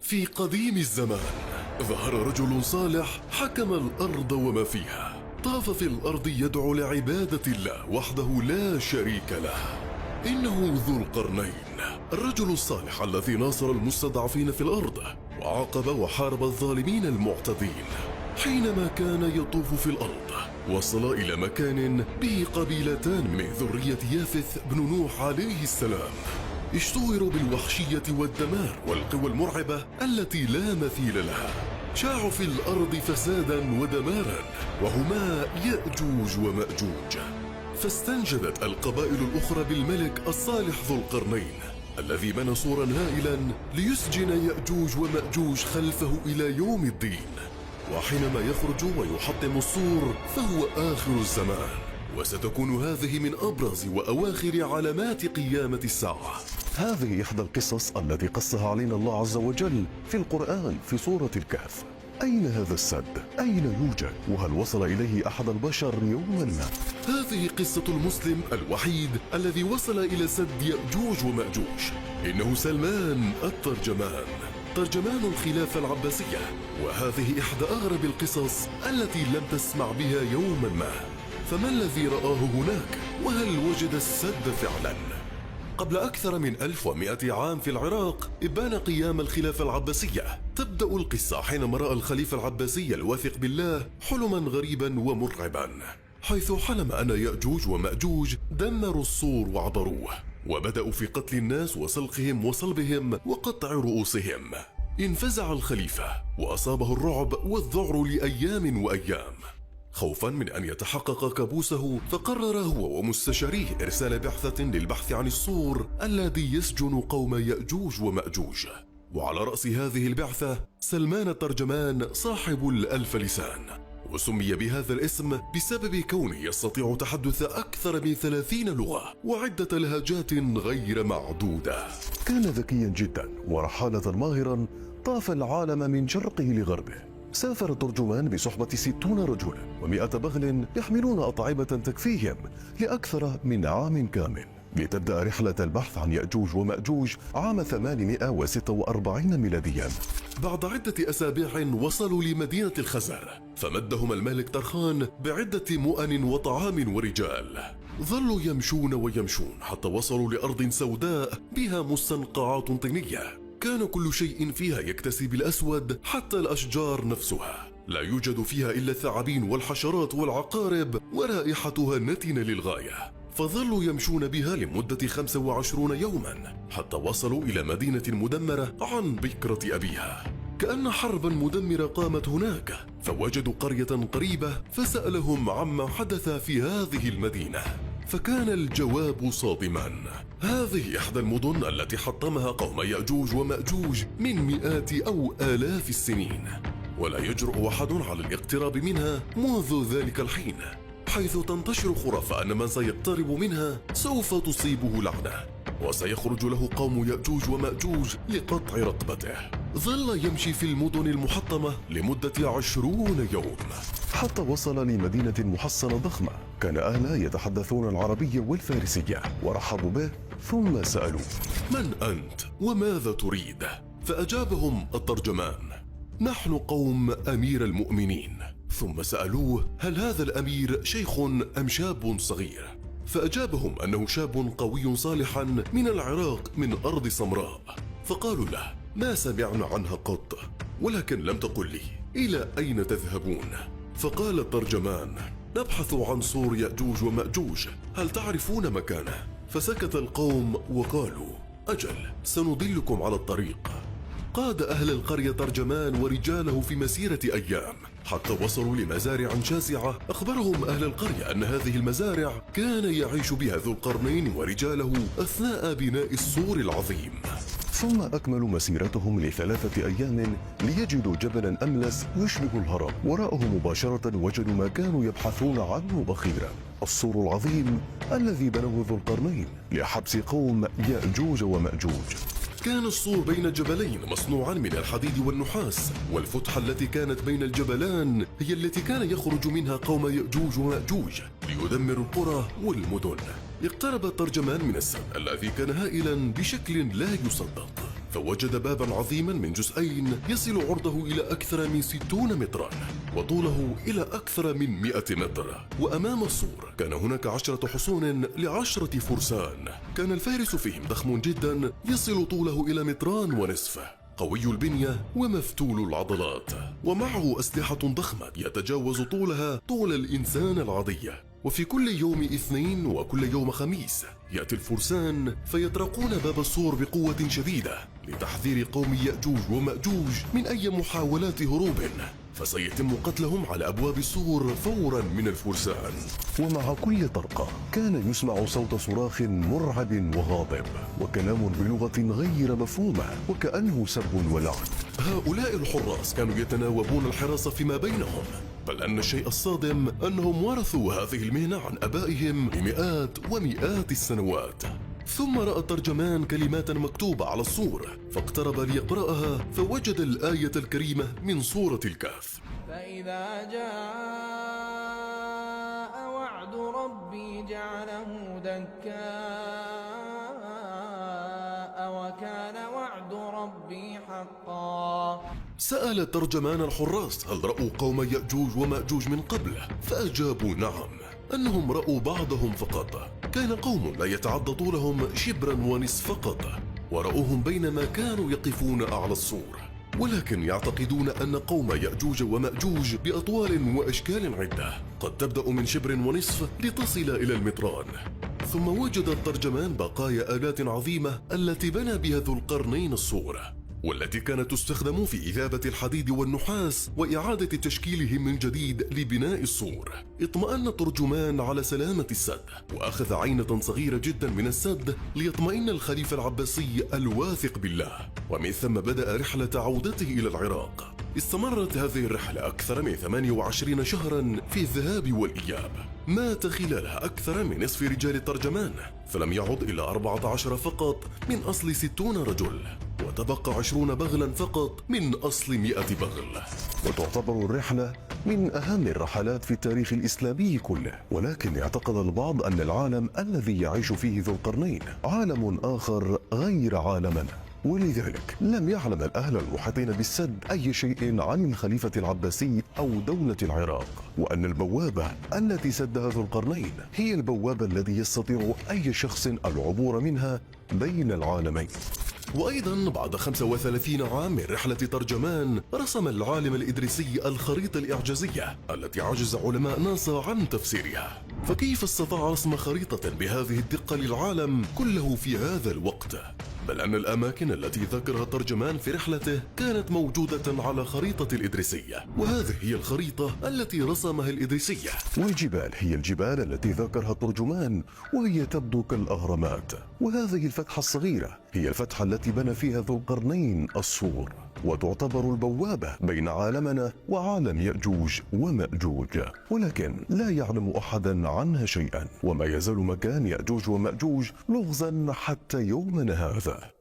في قديم الزمان ظهر رجل صالح حكم الأرض وما فيها. طاف في الأرض يدعو لعبادة الله وحده لا شريك له. إنه ذو القرنين، الرجل الصالح الذي ناصر المستضعفين في الأرض وعاقب وحارب الظالمين المعتدين. حينما كان يطوف في الأرض وصل إلى مكان به قبيلتان من ذرية يافث بن نوح عليه السلام، اشتهروا بالوحشية والدمار والقوى المرعبة التي لا مثيل لها. شاعوا في الأرض فسادا ودمارا، وهما يأجوج ومأجوج. فاستنجدت القبائل الأخرى بالملك الصالح ذو القرنين الذي بنى سورا هائلا ليسجن يأجوج ومأجوج خلفه إلى يوم الدين. وحينما يخرج ويحطم السور فهو آخر الزمان، وستكون هذه من أبرز وأواخر علامات قيامة الساعة. هذه إحدى القصص التي قصها علينا الله عز وجل في القرآن في سورة الكهف. أين هذا السد؟ أين يوجد؟ وهل وصل إليه أحد البشر يوما ما؟ هذه قصة المسلم الوحيد الذي وصل إلى سد يأجوج ومأجوج. إنه سلمان الترجمان، ترجمان الخلافة العباسية، وهذه إحدى أغرب القصص التي لم تسمع بها يوما ما. فما الذي رآه هناك؟ وهل وجد السد فعلا؟ قبل أكثر من 1100 عام في العراق إبان قيام الخلافة العباسية. تبدأ القصة حينما رأى الخليفة العباسي الواثق بالله حلما غريبا ومرعبا، حيث حلم أن يأجوج ومأجوج دمروا السور وعبروه، وبدأوا في قتل الناس وسلقهم وصلبهم وقطع رؤوسهم. انفزع الخليفة وأصابه الرعب والذعر لأيام وأيام. خوفا من أن يتحقق كابوسه، فقرر هو ومستشاريه إرسال بعثة للبحث عن السور الذي يسجن قوم يأجوج ومأجوج. وعلى رأس هذه البعثة سلمان الترجمان صاحب الألف لسان، وسمي بهذا الاسم بسبب كونه يستطيع تحدث أكثر من 30 لغة وعدة لهجات غير معدودة. كان ذكيا جدا ورحالة ماهرا، طاف العالم من شرقه لغربه. سافر الترجمان بصحبة 60 رجلا و100 بغل يحملون أطعمة تكفيهم لأكثر من عام كامل، لتبدأ رحلة البحث عن يأجوج ومأجوج عام 846 ميلاديا. بعد عدة أسابيع وصلوا لمدينة الخزر، فمدهم الملك طرخان بعدة مؤن وطعام ورجال. ظلوا يمشون ويمشون حتى وصلوا لأرض سوداء بها مستنقعات طينية، كان كل شيء فيها يكتسي بالأسود حتى الأشجار نفسها، لا يوجد فيها إلا الثعابين والحشرات والعقارب، ورائحتها نتنة للغاية. فظلوا يمشون بها لمدة 25 يوما حتى وصلوا إلى مدينة مدمرة عن بكرة أبيها. كأن حربا مدمرة قامت هناك، فوجدوا قرية قريبة فسألهم عما حدث في هذه المدينة، فكان الجواب صادما. هذه إحدى المدن التي حطمها قوم يأجوج ومأجوج من مئات أو آلاف السنين، ولا يجرؤ أحد على الاقتراب منها منذ ذلك الحين، حيث تنتشر خرافة أن من سيقترب منها سوف تصيبه لعنة وسيخرج له قوم يأجوج ومأجوج لقطع رقبته. ظل يمشي في المدن المحطمة لمدة 20 يوم حتى وصل لمدينة محصنة ضخمة. كان أهلها يتحدثون العربية والفارسية، ورحبوا به ثم سألوه: من أنت وماذا تريد؟ فأجابهم الترجمان: نحن قوم أمير المؤمنين. ثم سألوه: هل هذا الأمير شيخ أم شاب صغير؟ فأجابهم أنه شاب قوي صالحا من العراق من أرض سمراء. فقالوا له: ما سمعنا عنها قط، ولكن لم تقل لي إلى أين تذهبون؟ فقال الترجمان: نبحث عن سور يأجوج ومأجوج، هل تعرفون مكانه؟ فسكت القوم وقالوا: أجل، سندلكم على الطريق. قاد أهل القرية ترجمان ورجاله في مسيرة أيام حتى وصلوا لمزارع شاسعة. أخبرهم أهل القرية أن هذه المزارع كان يعيش بها ذو القرنين ورجاله أثناء بناء السور العظيم. ثم أكملوا مسيرتهم ل3 أيام ليجدوا جبلا أملس يشبه الهرم. وراءه مباشرة وجدوا ما كانوا يبحثون عنه أخيرا: السور العظيم الذي بنوه ذو القرنين لحبس قوم يأجوج ومأجوج. كان السور بين جبلين مصنوعا من الحديد والنحاس، والفتحة التي كانت بين الجبلان هي التي كان يخرج منها قوم يأجوج ومأجوج ليدمروا القرى والمدن. اقترب الترجمان من السد الذي كان هائلا بشكل لا يصدق، فوجد بابا عظيما من جزئين يصل عرضه إلى أكثر من 60 مترا وطوله إلى أكثر من 100 متر. وأمام السور كان هناك 10 حصون ل10 فرسان، كان الفارس فيهم ضخم جدا يصل طوله إلى 2.5 متر، قوي البنية ومفتول العضلات، ومعه أسلحة ضخمة يتجاوز طولها طول الإنسان العادي. وفي كل يوم اثنين وكل يوم خميس يأتي الفرسان فيطرقون باب السور بقوة شديدة لتحذير قوم يأجوج ومأجوج من أي محاولات هروب، فسيتم قتلهم على أبواب السور فورا من الفرسان. ومع كل طرقة كان يسمع صوت صراخ مرعب وغاضب وكلام بلغة غير مفهومة وكأنه سب ولعن. هؤلاء الحراس كانوا يتناوبون الحراسة فيما بينهم، بل أن الشيء الصادم أنهم ورثوا هذه المهنة عن أبائهم لمئات ومئات السنوات. ثم رأى الترجمان كلمات مكتوبة على السور فاقترب ليقرأها فوجد الآية الكريمة من سورة الكهف: فإذا جاء وعد ربي جعله دكاء وكان وعد ربي حقا. سأل الترجمان الحراس هل رأوا قوم يأجوج ومأجوج من قبل؟ فأجابوا نعم، أنهم رأوا بعضهم فقط، كان قوم لا يتعدى طولهم 1.5 شبر فقط، ورأوهم بينما كانوا يقفون أعلى السور، ولكن يعتقدون أن قوم يأجوج ومأجوج بأطوال وأشكال عدة قد تبدأ من 1.5 شبر لتصل إلى 1 متر. ثم وجد الترجمان بقايا آلات عظيمة التي بنى بها ذو القرنين السور، والتي كانت تستخدم في إذابة الحديد والنحاس وإعادة تشكيلهم من جديد لبناء السور. اطمأن الترجمان على سلامة السد وأخذ عينة صغيرة جدا من السد ليطمئن الخليفة العباسي الواثق بالله، ومن ثم بدأ رحلة عودته إلى العراق. استمرت هذه الرحلة أكثر من 28 شهرا في الذهاب والإياب. مات خلالها أكثر من نصف رجال الترجمان، فلم يعد إلا 14 فقط من أصل 60 رجل، وتبقى 20 بغلا فقط من أصل 100 بغل. وتعتبر الرحلة من أهم الرحلات في التاريخ الإسلامي كله، ولكن اعتقد البعض أن العالم الذي يعيش فيه ذو القرنين عالم آخر غير عالمنا، ولذلك لم يعلم الأهل المحيطين بالسد أي شيء عن الخليفة العباسي أو دولة العراق، وأن البوابة التي سدها ذو القرنين هي البوابة التي يستطيع أي شخص العبور منها بين العالمين. وأيضا بعد 35 عام من رحلة ترجمان رسم العالم الإدريسي الخريطة الإعجازية التي عجز علماء ناسا عن تفسيرها. فكيف استطاع رسم خريطة بهذه الدقة للعالم كله في هذا الوقت؟ بل أن الأماكن التي ذكرها الترجمان في رحلته كانت موجودة على خريطة الإدريسية، وهذه هي الخريطة التي رسمها الإدريسية. والجبال هي الجبال التي ذكرها الترجمان وهي تبدو كالأهرامات، وهذه الفتحة الصغيرة هي الفتحة التي بنى فيها ذو القرنين السور، وتعتبر البوابة بين عالمنا وعالم يأجوج ومأجوج، ولكن لا يعلم أحدا عنها شيئا، وما يزال مكان يأجوج ومأجوج لغزا حتى يومنا هذا.